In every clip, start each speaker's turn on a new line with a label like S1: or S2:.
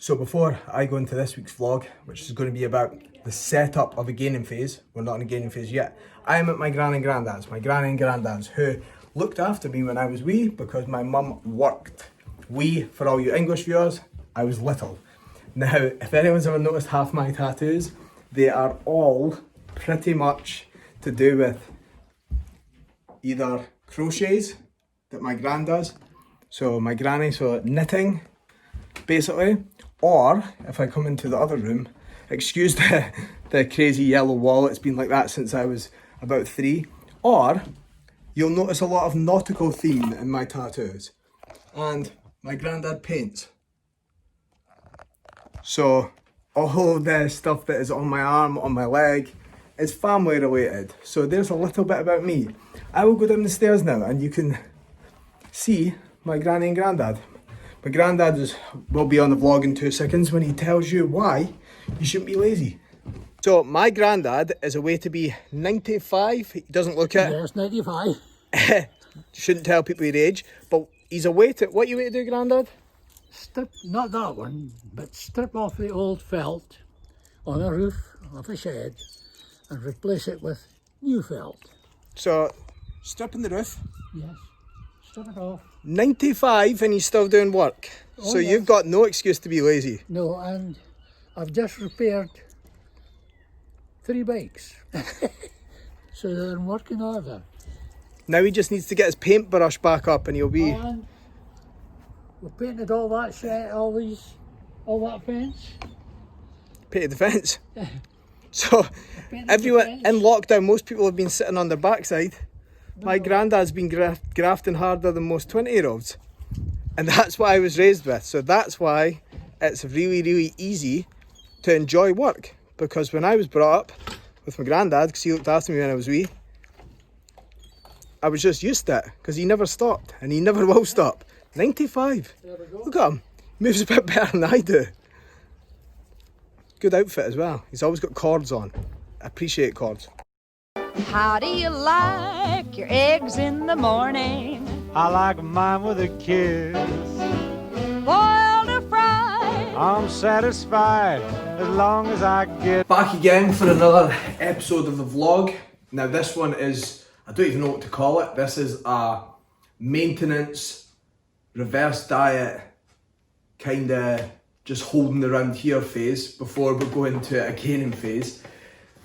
S1: So before I go into this week's vlog, which is going to be about the setup of a gaining phase, we're not in a gaining phase yet. I am at my granny and granddad's, who looked after me when I was wee because my mum worked. Wee, for all you English viewers, I was little. Now, if anyone's ever noticed half my tattoos, they are all pretty much to do with either crochets that my gran does, so my granny, so knitting, basically. Or, if I come into the other room, excuse the crazy yellow wall, it's been like that since I was about 3. Or, you'll notice a lot of nautical theme in my tattoos. And my granddad paints. So, all the stuff that is on my arm, on my leg, is family related. So there's a little bit about me. I will go down the stairs now and you can see my granny and granddad. My granddad will be on the vlog in 2 seconds when he tells you why you shouldn't be lazy. So my granddad is away to be 95. He doesn't look it.
S2: Yes, 95.
S1: Shouldn't tell people your age, but he's away to, what you way to do, granddad?
S2: Strip, not that one, but strip off the old felt on a roof of a shed and replace it with new felt.
S1: So, stripping the roof.
S2: Yes, strip it off.
S1: 95 and he's still doing work.
S2: Oh,
S1: so
S2: yes.
S1: You've got no excuse to be lazy.
S2: No, and I've just repaired 3 bikes. So they're in working order.
S1: Now he just needs to get his paintbrush back up and he'll be...
S2: And we painted all that shed, all that fence.
S1: Painted the fence. So, everyone in lockdown, most people have been sitting on their backside. My granddad's been grafting harder than most 20-year-olds. And that's what I was raised with. So that's why it's really, really easy to enjoy work. Because when I was brought up with my granddad, because he looked after me when I was wee, I was just used to it. Because he never stopped. And he never will stop. 95. Look at him. Moves a bit better than I do. Good outfit as well. He's always got cords on. I appreciate cords.
S3: How do you like your eggs in the morning?
S4: I like mine with a kiss.
S3: Boiled or fried?
S4: I'm satisfied as long as I get.
S1: Back again for another episode of the vlog. Now this one is, I don't even know what to call it. This is a maintenance, reverse diet, kind of just holding around here phase before we go into a gaining phase.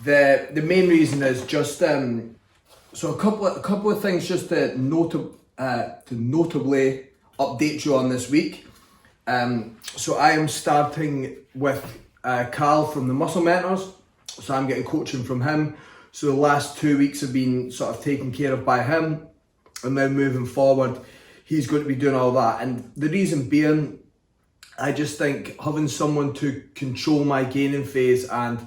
S1: The main reason is just so a couple of things just to notably update you on this week. So I am starting with Carl from the Muscle Mentors. So I'm getting coaching from him. So the last 2 weeks have been sort of taken care of by him, and then moving forward, he's going to be doing all that. And the reason being, I just think having someone to control my gaining phase and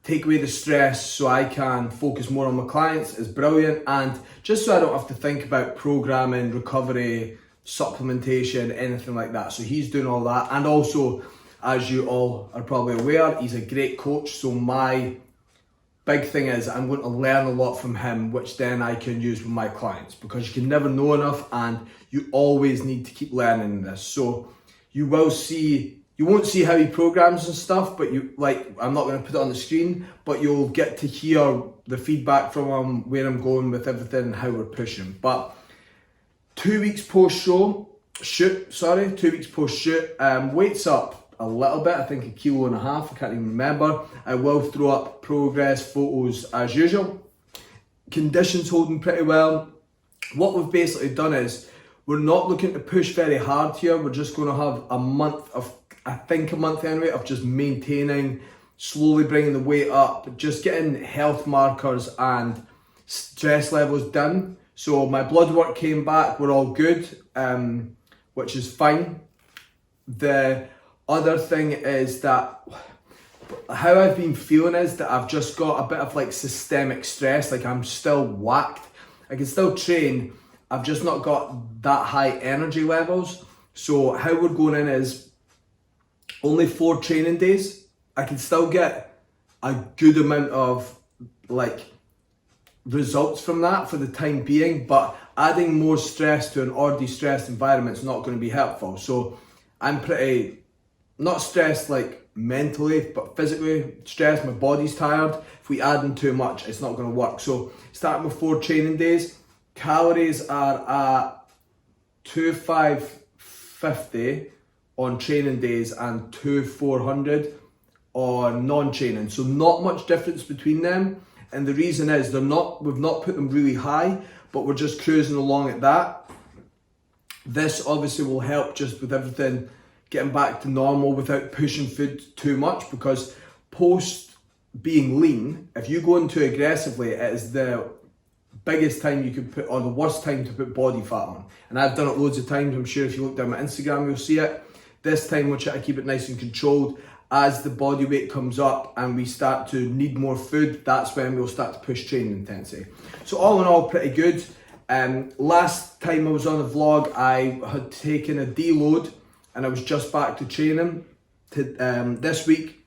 S1: take away the stress so I can focus more on my clients is brilliant. And just so I don't have to think about programming, recovery, supplementation, anything like that. So he's doing all that. And also, as you all are probably aware, he's a great coach. So my big thing is I'm going to learn a lot from him, which then I can use with my clients, because you can never know enough and you always need to keep learning this. So you won't see how he programs and stuff, but I'm not going to put it on the screen, but you'll get to hear the feedback from him, where I'm going with everything and how we're pushing. But 2 weeks post shoot, weight's up a little bit, I think 1.5 kilos, I can't even remember. I will throw up progress photos as usual. Conditions holding pretty well. What we've basically done is, we're not looking to push very hard here. We're just going to have a month anyway, of just maintaining, slowly bringing the weight up, just getting health markers and stress levels down. So my blood work came back, we're all good, which is fine. The other thing is that how I've been feeling is that I've just got a bit of like systemic stress, like I'm still whacked. I can still train, I've just not got that high energy levels. So how we're going in is only 4 training days. I can still get a good amount of like results from that for the time being, but adding more stress to an already stressed environment is not going to be helpful. So I'm pretty not stressed like mentally, but physically stressed. My body's tired. If we add in too much, it's not going to work. So starting with 4 training days, calories are at 2,550 on training days and 2,400 on non-training. So not much difference between them. And the reason is we've not put them really high, but we're just cruising along at that. This obviously will help just with everything getting back to normal without pushing food too much, because post being lean, if you go in too aggressively, it is the biggest time you could put, or the worst time to put body fat on. And I've done it loads of times. I'm sure if you look down my Instagram, you'll see it. This time we'll try to keep it nice and controlled. As the body weight comes up and we start to need more food, that's when we'll start to push training intensity. So all in all, pretty good. Last time I was on the vlog, I had taken a deload and I was just back to training. This week,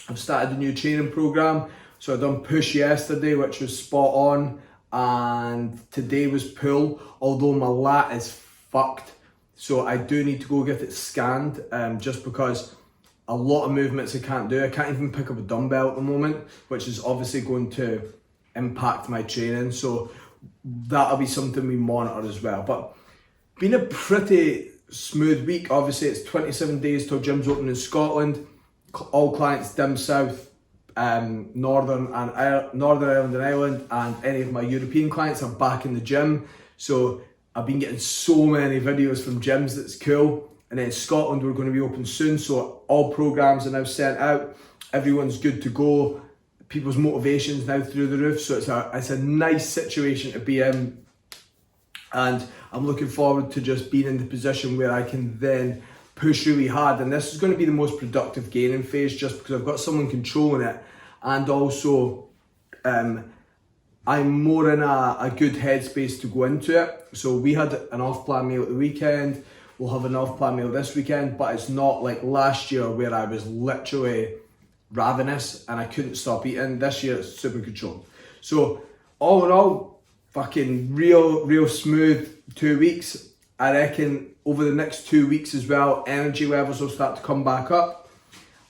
S1: I've started a new training program. So I done push yesterday, which was spot on, and today was pull, although my lat is fucked. So I do need to go get it scanned, just because a lot of movements I can't do. I can't even pick up a dumbbell at the moment, which is obviously going to impact my training. So that'll be something we monitor as well. But been a pretty smooth week. Obviously it's 27 days till gyms open in Scotland. All clients dim south, Northern Ireland and Ireland, and any of my European clients are back in the gym. So I've been getting so many videos from gyms, that's cool. And then Scotland, we're going to be open soon, so all programs are now sent out. Everyone's good to go. People's motivation's now through the roof, so it's a nice situation to be in. And I'm looking forward to just being in the position where I can then push really hard. And this is going to be the most productive gaining phase, just because I've got someone controlling it. And also, I'm more in a good headspace to go into it. So we had an off-plan meal at the weekend. We'll have an off-plan meal this weekend, but it's not like last year where I was literally ravenous and I couldn't stop eating. This year it's super controlled. So all in all, fucking real smooth 2 weeks. I reckon over the next 2 weeks as well, energy levels will start to come back up.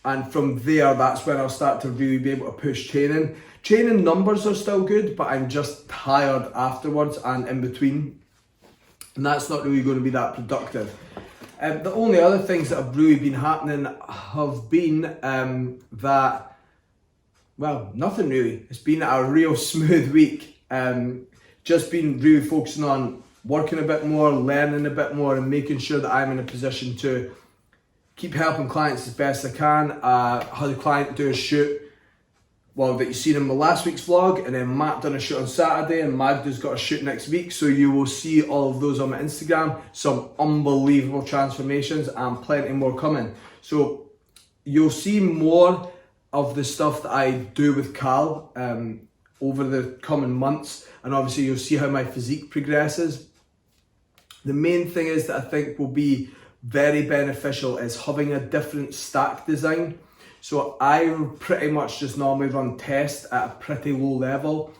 S1: And from there, that's when I'll start to really be able to push training. Training numbers are still good, but I'm just tired afterwards and in between. And that's not really going to be that productive. The only other things that have really been happening have been that, well, nothing really. It's been a real smooth week. Just been really focusing on working a bit more, learning a bit more, and making sure that I'm in a position to keep helping clients as best I can. Had a client do a shoot, well, that you seen in my last week's vlog, and then Matt done a shoot on Saturday, and Magda's got a shoot next week, so you will see all of those on my Instagram. Some unbelievable transformations and plenty more coming. So you'll see more of the stuff that I do with Cal over the coming months, and obviously you'll see how my physique progresses. The main thing is that I think will be very beneficial is having a different stack design. So I pretty much just normally run test at a pretty low level.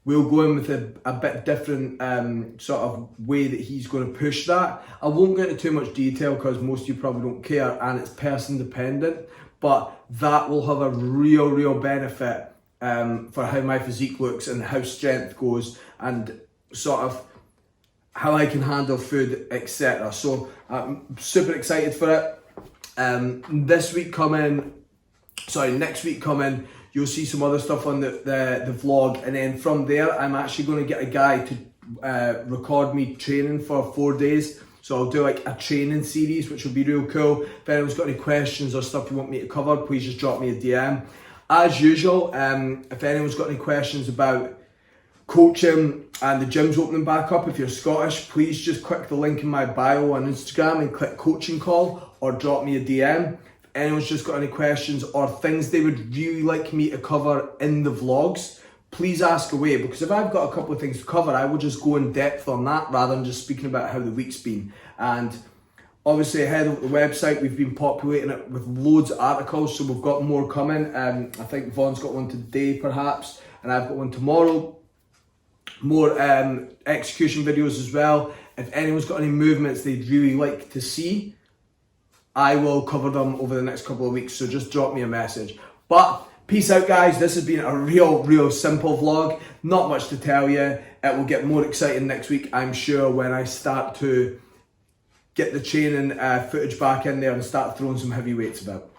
S1: We'll go in with a bit different sort of way that he's going to push that. I won't go into too much detail because most of you probably don't care, and it's person dependent, but that will have a real benefit for how my physique looks and how strength goes and sort of how I can handle food, etc. So I'm super excited for it. Next week coming, you'll see some other stuff on the vlog, and then from there I'm actually going to get a guy to record me training for 4 days. So I'll do like a training series, which will be real cool. If anyone's got any questions or stuff you want me to cover, please just drop me a DM. As usual, if anyone's got any questions about coaching and the gym's opening back up, if you're Scottish, please just click the link in my bio on Instagram and click coaching call, or drop me a DM. Anyone's just got any questions or things they would really like me to cover in the vlogs, please ask away, because if I've got a couple of things to cover, I will just go in depth on that rather than just speaking about how the week's been. And obviously ahead of the website, we've been populating it with loads of articles, so we've got more coming. I think Vaughn's got one today perhaps, and I've got one tomorrow. More execution videos as well. If anyone's got any movements they'd really like to see, I will cover them over the next couple of weeks, so just drop me a message. But peace out, guys. This has been a real simple vlog. Not much to tell you. It will get more exciting next week, I'm sure, when I start to get the training footage back in there and start throwing some heavy weights about.